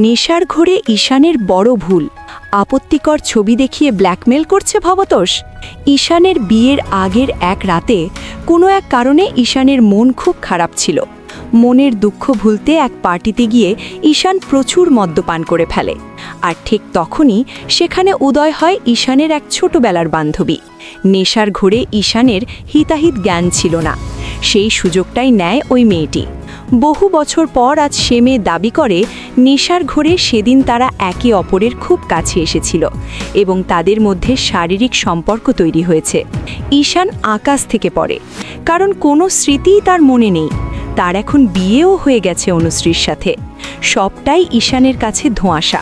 নেশার ঘোরে ঈশানের বড় ভুল। আপত্তিকর ছবি দেখিয়ে ব্ল্যাকমেল করছে ভবতোষ। ঈশানের বিয়ের আগের এক রাতে কোনো এক কারণে ঈশানের মন খুব খারাপ ছিল। মনের দুঃখ ভুলতে এক পার্টিতে গিয়ে ঈশান প্রচুর মদ্যপান করে ফেলে। আর ঠিক তখনই সেখানে উদয় হয় ঈশানের এক ছোটবেলার বান্ধবী। নেশার ঘোরে ঈশানের হিতাহিত জ্ঞান ছিল না, সেই সুযোগটাই নেয় ওই মেয়েটি। বহু বছর পর আজ সে মেয়ে দাবি করে নেশার ঘোরে সেদিন তারা একে অপরের খুব কাছে এসেছিল এবং তাদের মধ্যে শারীরিক সম্পর্ক তৈরি হয়েছে। ঈশান আকাশ থেকে পড়ে, কারণ কোনো স্মৃতিই তার মনে নেই। তার এখন বিয়েও হয়ে গেছে অনুশ্রীর সাথে। সবটাই ঈশানের কাছে ধোঁয়াশা।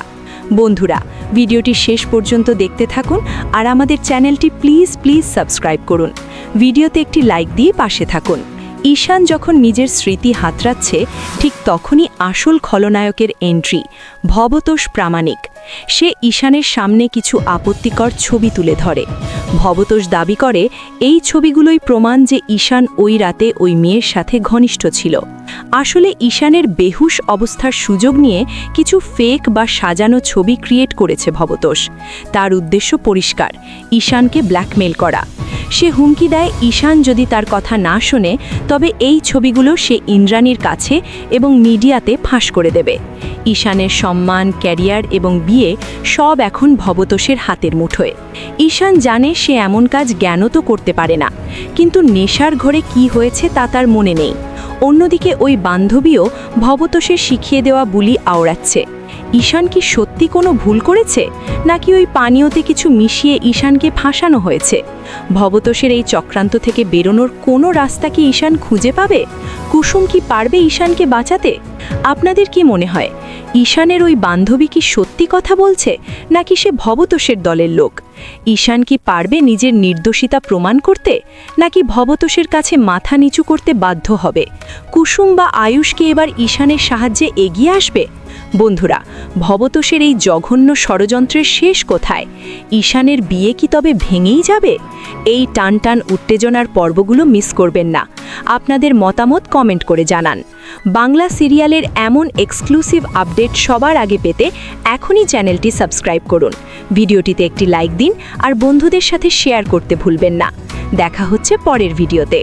বন্ধুরা, ভিডিওটি শেষ পর্যন্ত দেখতে থাকুন আর আমাদের চ্যানেলটি প্লিজ সাবস্ক্রাইব করুন। ভিডিওতে একটি লাইক দিয়ে পাশে থাকুন। ঈশান যখন নিজের স্মৃতি হাতড়াচ্ছে, ঠিক তখনই আসল খলনায়কের এন্ট্রি, ভবতোষ প্রামাণিক। সে ঈশানের সামনে কিছু আপত্তিকর ছবি তুলে ধরে। ভবতোষ দাবি করে এই ছবিগুলোই প্রমাণ যে ঈশান ওই রাতে ওই মেয়ের সাথে ঘনিষ্ঠ ছিল। আসলে ঈশানের বেহুশ অবস্থার সুযোগ নিয়ে কিছু ফেক বা সাজানো ছবি ক্রিয়েট করেছে ভবতোষ। তার উদ্দেশ্য পরিষ্কার, ঈশানকে ব্ল্যাকমেল করা। সে হুমকি দেয় ঈশান যদি তার কথা না শোনে তবে এই ছবিগুলো সে ইন্দ্রাণীর কাছে এবং মিডিয়াতে ফাঁস করে দেবে। ঈশানের সম্মান, ক্যারিয়ার এবং বিয়ে সব এখন ভবতোষের হাতের মুঠোয়। ঈশান জানে সে এমন কাজ জ্ঞানত করতে পারে না, কিন্তু নেশার ঘরে কি হয়েছে তা তার মনে নেই। অন্যদিকে ওই বান্ধবীও ভবতোষের শিখিয়ে দেওয়া বুলি আওড়াচ্ছে। ঈশান কি সত্যি কোনো ভুল করেছে, নাকি ওই পানীয়তে কিছু মিশিয়ে ঈশানকে ফাঁসানো হয়েছে? ভবতোষের এই চক্রান্ত থেকে বেরোনোর কোনো রাস্তা কি ঈশান খুঁজে পাবে? কুসুম কি পারবে ঈশানকে বাঁচাতে? আপনাদের কি মনে হয়, ঈশানের ওই বান্ধবী কি সত্যি কথা বলছে, নাকি সে ভবতোষের দলের লোক? ঈশান কি পারবে নিজের নির্দোষিতা প্রমাণ করতে, নাকি ভবতোষের কাছে মাথা নিচু করতে বাধ্য হবে? কুসুম বা আয়ুষ কি এবার ঈশানের সাহায্যে এগিয়ে আসবে? বন্ধুরা, ভবতোষের এই জঘন্য ষড়যন্ত্রের শেষ কোথায়? ঈশানের বিয়ে কি তবে ভেঙেই যাবে? এই টান উত্তেজনার পর্বগুলো মিস করবেন না। আপনাদের মতামত কমেন্ট করে জানান। বাংলা সিরিয়ালের এমন এক্সক্লুসিভ আপডেট সবার আগে পেতে এখনই চ্যানেলটি সাবস্ক্রাইব করুন। ভিডিওটিতে একটি লাইক দিন আর বন্ধুদের সাথে শেয়ার করতে ভুলবেন না। দেখা হচ্ছে পরের ভিডিওতে।